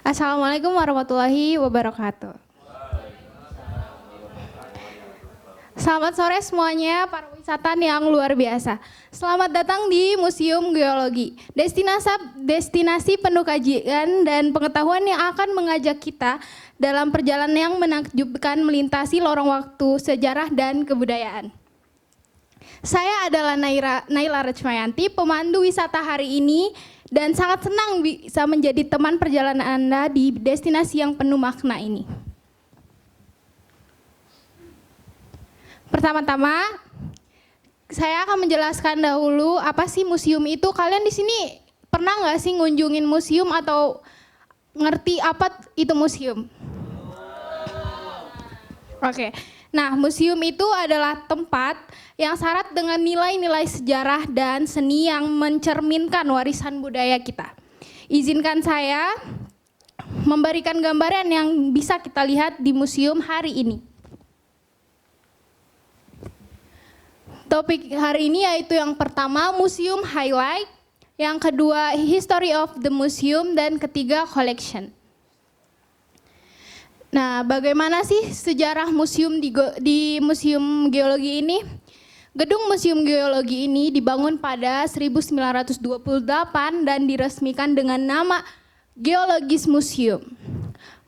Assalamualaikum warahmatullahi wabarakatuh. Selamat sore semuanya, para wisatawan yang luar biasa. Selamat datang di Museum Geologi, destinasi penuh kajian dan pengetahuan yang akan mengajak kita dalam perjalanan yang menakjubkan melintasi lorong waktu, sejarah, dan kebudayaan. Saya adalah Naila Rachmayanti, pemandu wisata hari ini, dan sangat senang bisa menjadi teman perjalanan Anda di destinasi yang penuh makna ini. Pertama-tama, saya akan menjelaskan dahulu apa sih museum itu. Kalian di sini pernah nggak sih ngunjungin museum atau ngerti apa itu museum? Oke. Nah, museum itu adalah tempat yang syarat dengan nilai-nilai sejarah dan seni yang mencerminkan warisan budaya kita. Izinkan saya memberikan gambaran yang bisa kita lihat di museum hari ini. Topik hari ini yaitu yang pertama, museum highlight, yang kedua, history of the museum, dan ketiga, collection. Nah, bagaimana sih sejarah museum di Museum Geologi ini? Gedung Museum Geologi ini dibangun pada 1928 dan diresmikan dengan nama Geologis Museum.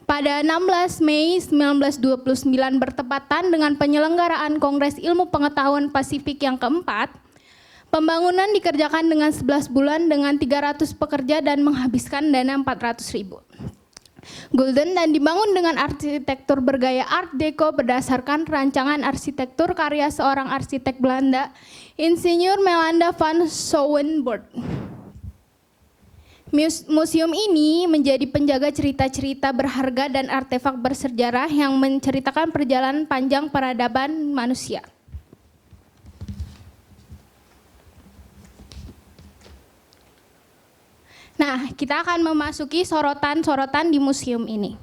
Pada 16 Mei 1929 bertepatan dengan penyelenggaraan Kongres Ilmu Pengetahuan Pasifik yang keempat, pembangunan dikerjakan dengan 11 bulan dengan 300 pekerja dan menghabiskan dana 400.000 gulden dan dibangun dengan arsitektur bergaya Art Deco berdasarkan rancangan arsitektur karya seorang arsitek Belanda, Insinyur Melanda van Souwenborgh. Museum ini menjadi penjaga cerita-cerita berharga dan artefak bersejarah yang menceritakan perjalanan panjang peradaban manusia. Nah, kita akan memasuki sorotan-sorotan di museum ini.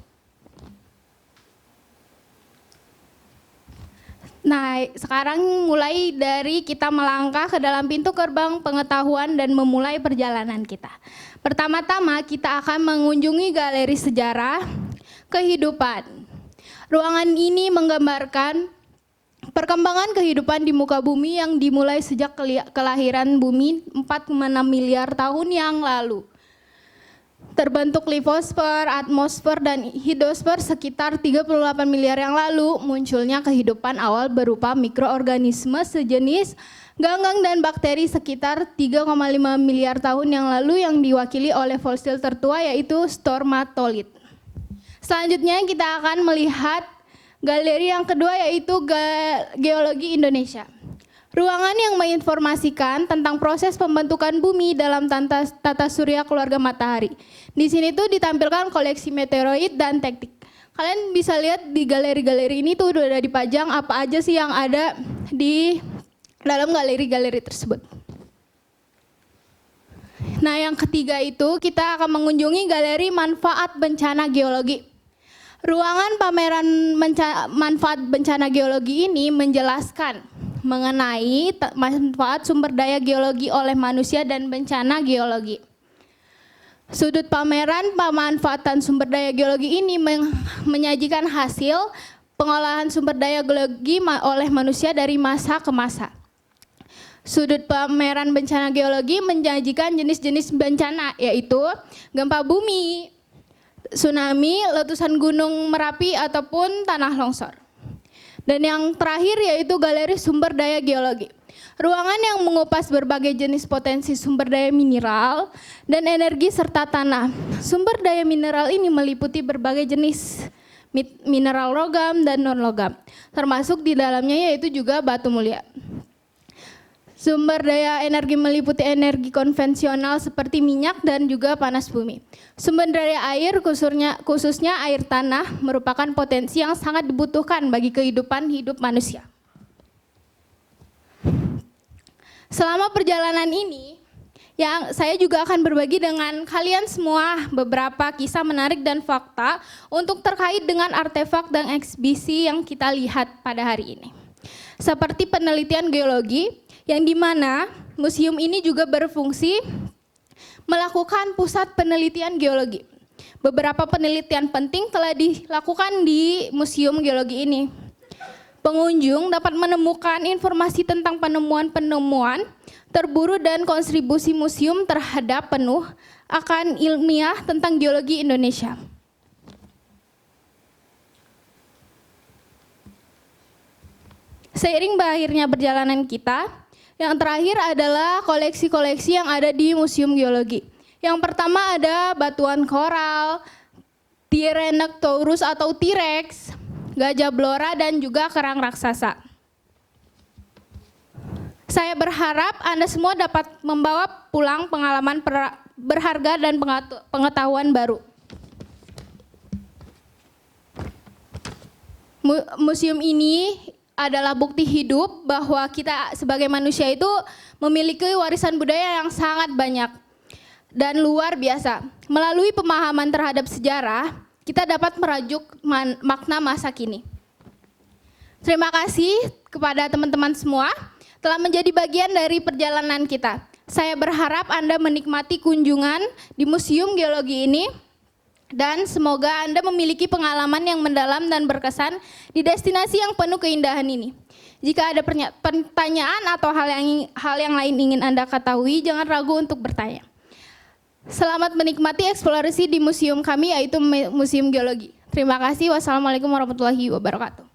Nah, sekarang mulai dari kita melangkah ke dalam pintu gerbang pengetahuan dan memulai perjalanan kita. Pertama-tama kita akan mengunjungi galeri sejarah kehidupan. Ruangan ini menggambarkan perkembangan kehidupan di muka bumi yang dimulai sejak kelahiran bumi 4,6 miliar tahun yang lalu. Terbentuk litosfer, atmosfer, dan hidrosfer sekitar 38 miliar yang lalu, munculnya kehidupan awal berupa mikroorganisme sejenis ganggang dan bakteri sekitar 3,5 miliar tahun yang lalu yang diwakili oleh fosil tertua yaitu stromatolith. Selanjutnya kita akan melihat galeri yang kedua yaitu Geologi Indonesia. Ruangan yang menginformasikan tentang proses pembentukan bumi dalam tata surya keluarga matahari. Di sini tuh ditampilkan koleksi meteoroid dan teknik. Kalian bisa lihat di galeri-galeri ini tuh udah dipajang apa aja sih yang ada di dalam galeri-galeri tersebut. Nah, yang ketiga itu kita akan mengunjungi galeri manfaat bencana geologi. Ruangan pameran manfaat bencana geologi ini menjelaskan mengenai manfaat sumber daya geologi oleh manusia dan bencana geologi. Sudut pameran pemanfaatan sumber daya geologi ini menyajikan hasil pengolahan sumber daya geologi oleh manusia dari masa ke masa. Sudut pameran bencana geologi menyajikan jenis-jenis bencana yaitu gempa bumi, tsunami, letusan gunung Merapi ataupun tanah longsor. Dan yang terakhir yaitu galeri sumber daya geologi. Ruangan yang mengupas berbagai jenis potensi sumber daya mineral dan energi serta tanah. Sumber daya mineral ini meliputi berbagai jenis mineral logam dan non-logam. Termasuk di dalamnya yaitu juga batu mulia. Sumber daya energi meliputi energi konvensional seperti minyak dan juga panas bumi. Sumber daya air khususnya air tanah merupakan potensi yang sangat dibutuhkan bagi kehidupan hidup manusia. Selama perjalanan ini, yang saya juga akan berbagi dengan kalian semua beberapa kisah menarik dan fakta untuk terkait dengan artefak dan eksibisi yang kita lihat pada hari ini. Seperti penelitian geologi, yang dimana museum ini juga berfungsi melakukan pusat penelitian geologi. Beberapa penelitian penting telah dilakukan di Museum Geologi ini. Pengunjung dapat menemukan informasi tentang penemuan-penemuan terburu dan kontribusi museum terhadap penuh akan ilmiah tentang geologi Indonesia. Seiring berakhirnya perjalanan kita, yang terakhir adalah koleksi-koleksi yang ada di Museum Geologi. Yang pertama ada batuan koral, Tyrannosaurus atau T-Rex, gajah blora, dan juga kerang raksasa. Saya berharap Anda semua dapat membawa pulang pengalaman berharga dan pengetahuan baru. Museum ini adalah bukti hidup bahwa kita sebagai manusia itu memiliki warisan budaya yang sangat banyak dan luar biasa. Melalui pemahaman terhadap sejarah, kita dapat merajuk makna masa kini. Terima kasih kepada teman-teman semua telah menjadi bagian dari perjalanan kita. Saya berharap Anda menikmati kunjungan di Museum Geologi ini dan semoga Anda memiliki pengalaman yang mendalam dan berkesan di destinasi yang penuh keindahan ini. Jika ada pertanyaan atau hal yang lain ingin Anda ketahui, jangan ragu untuk bertanya. Selamat menikmati eksplorasi di museum kami, yaitu Museum Geologi. Terima kasih. Wassalamualaikum warahmatullahi wabarakatuh.